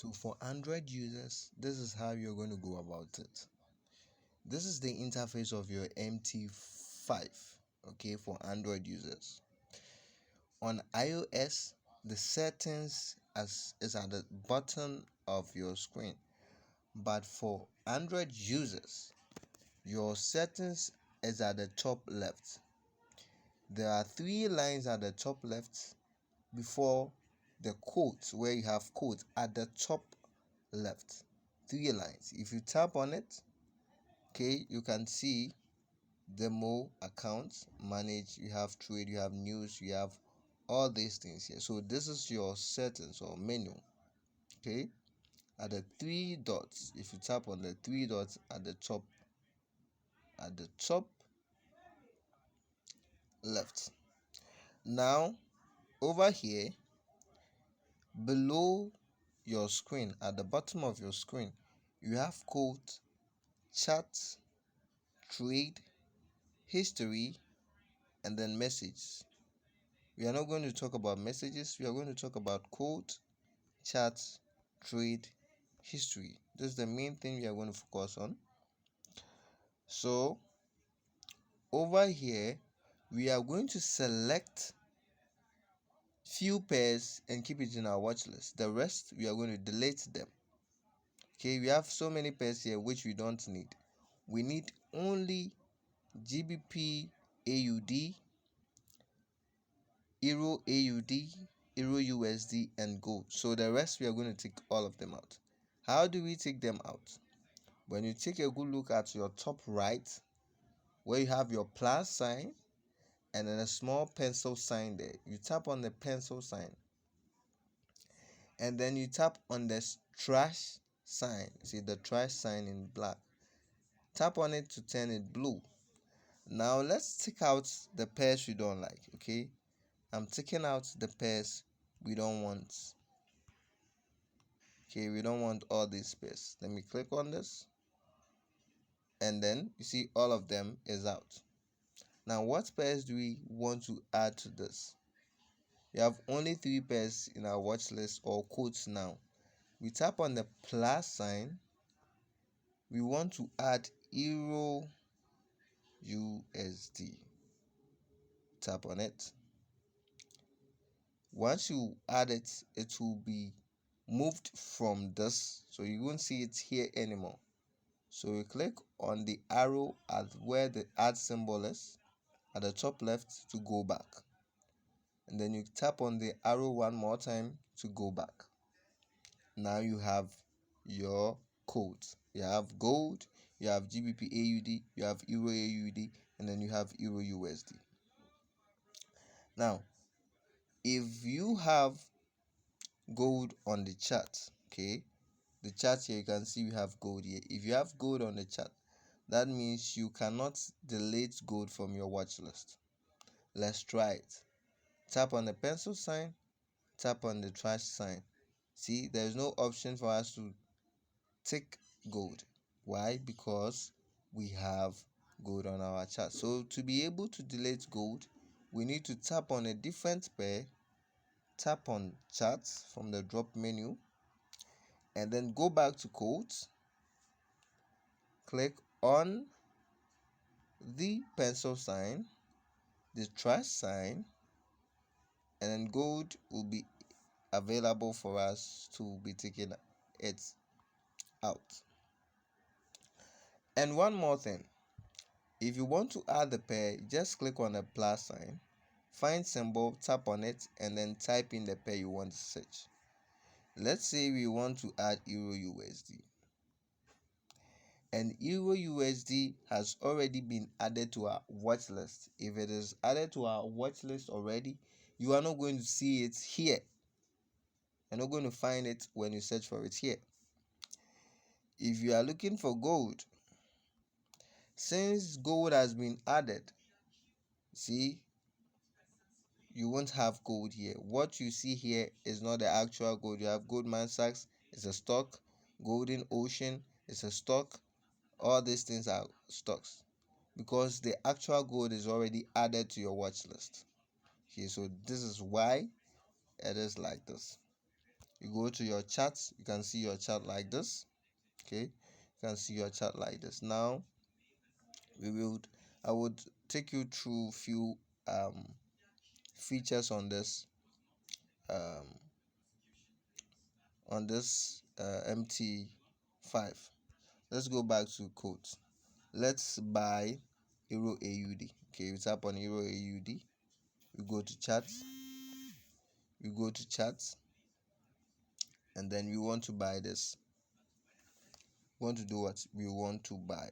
So for Android users, this is how you're going to go about it. This is the interface of your MT5, okay, for Android users. On iOS, the settings is at the bottom of your screen, but for Android users, your settings is at the top left. There are three lines at the top left before the quotes, where you have quotes at the top left. Three lines. If you tap on it, okay, you can see the more accounts manage. You have trade, you have news, you have all these things here. So this is your settings or menu. Okay, at the three dots, if you tap on the three dots at the top left. Now over here below your screen, at the bottom of your screen, you have quote, chat, trade, history, and then message. We are not going to talk about messages. We are going to talk about quote, chat, trade, history. This is the main thing we are going to focus on. So over here we are going to select few pairs and keep it in our watch list. The rest we are going to delete them. Okay, we have so many pairs here which we don't need. We need only GBP AUD, Euro AUD, Euro USD, and gold. So the rest we are going to take all of them out. How do we take them out? When you take a good look at your top right, where you have your plus sign and then a small pencil sign there, you tap on the pencil sign and then you tap on the trash sign. See the trash sign in black. Tap on it to turn it blue. Now let's take out the pairs we don't like. Okay, I'm taking out the pairs we don't want. Okay, we don't want all these pairs. Let me click on this, and then you see all of them is out. Now what pairs do we want to add to this? We have only three pairs in our watch list or quotes. Now we tap on the plus sign. We want to add Euro USD. Tap on it. Once you add it, it will be moved from this, so you won't see it here anymore. So you click on the arrow at where the add symbol is at the top left to go back, and then you tap on the arrow one more time to go back. Now you have your codes. You have gold, you have GBP AUD, you have Euro AUD, and then you have Euro USD. Now if you have gold on the chart, okay, the chart here, you can see we have gold here. If you have gold on the chart, that means you cannot delete gold from your watch list. Let's try it. Tap on the pencil sign, tap on the trash sign. See, there's no option for us to take gold. Why? Because we have gold on our chart. So to be able to delete gold, we need to tap on a different pair, tap on charts from the drop menu, and then go back to quotes, click on the pencil sign, the trash sign, and then gold will be available for us to be taking it out. And one more thing, if you want to add the pair, just click on the plus sign, find symbol, tap on it, and then type in the pair you want to search. Let's say we want to add Euro USD, and Euro USD has already been added to our watch list. If it is added to our watch list already, you are not going to see it here. You're not going to find it when you search for it here. If you are looking for gold, since gold has been added, see, you won't have gold here. What you see here is not the actual gold. You have Goldman Sachs, it's a stock. Golden Ocean, it's a stock. All these things are stocks because the actual gold is already added to your watch list. Okay, so this is why it is like this. You go to your charts, you can see your chart like this. Okay, you can see your chart like this. Now I would take you through few features on this um, MT5. Let's go back to quotes. Let's buy Euro AUD. Okay, we tap on Euro AUD. We go to charts. We go to charts, and then we want to buy this. We want to do what? We want to buy.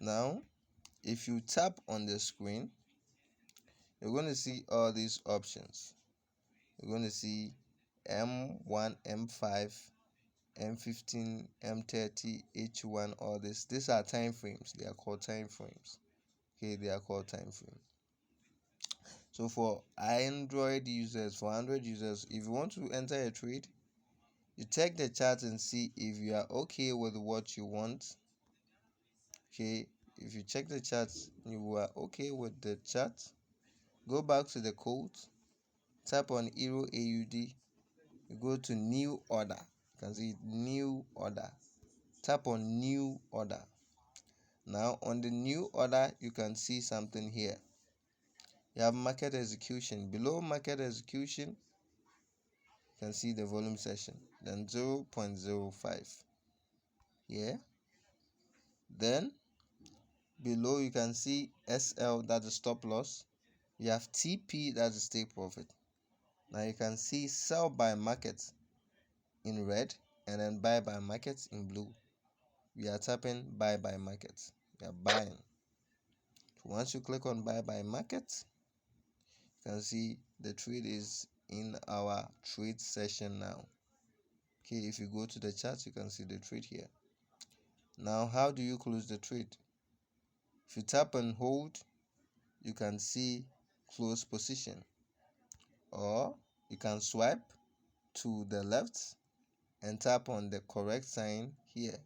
Now, if you tap on the screen, you're going to see all these options. You're going to see M1, M5, M15, M30, H1, all this. These are time frames. They are called time frames. Okay, they are called time frames. So for Android users, if you want to enter a trade, you check the chart and see if you are okay with what you want. Okay, if you check the chart, you are okay with the chart, go back to the code, tap on Euro AUD, you go to new order. You can see new order. Tap on new order. Now on the new order, you can see something here. You have market execution. Below market execution, you can see the volume session, then 0.05 here. Then below you can see SL, that is stop loss. You have TP, that is take profit. Now you can see sell by market in red and then buy by market in blue. We are tapping buy by market. We are buying. So once you click on buy by market, you can see the trade is in our trade session now. Okay, if you go to the chart, you can see the trade here. Now, how do you close the trade? If you tap and hold, you can see close position, or you can swipe to the left and tap on the correct sign here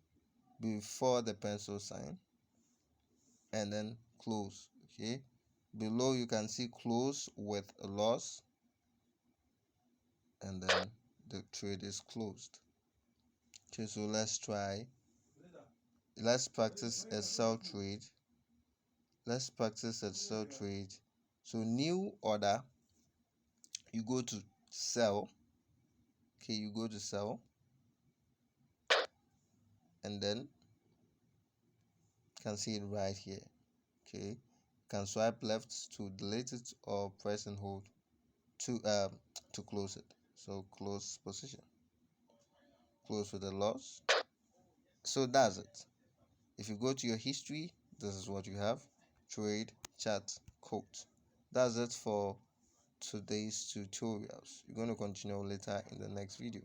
before the pencil sign and then close. Okay, below you can see close with a loss, and then the trade is closed. Okay, so let's practice a sell trade. So new order, you go to sell. Okay, you go to sell, and then you can see it right here. Okay, you can swipe left to delete it or press and hold to close it. So close position, close with a loss. So that's it. If you go to your history, this is what you have: trade, chart, quote. That's it for today's tutorials. We're going to continue later in the next video.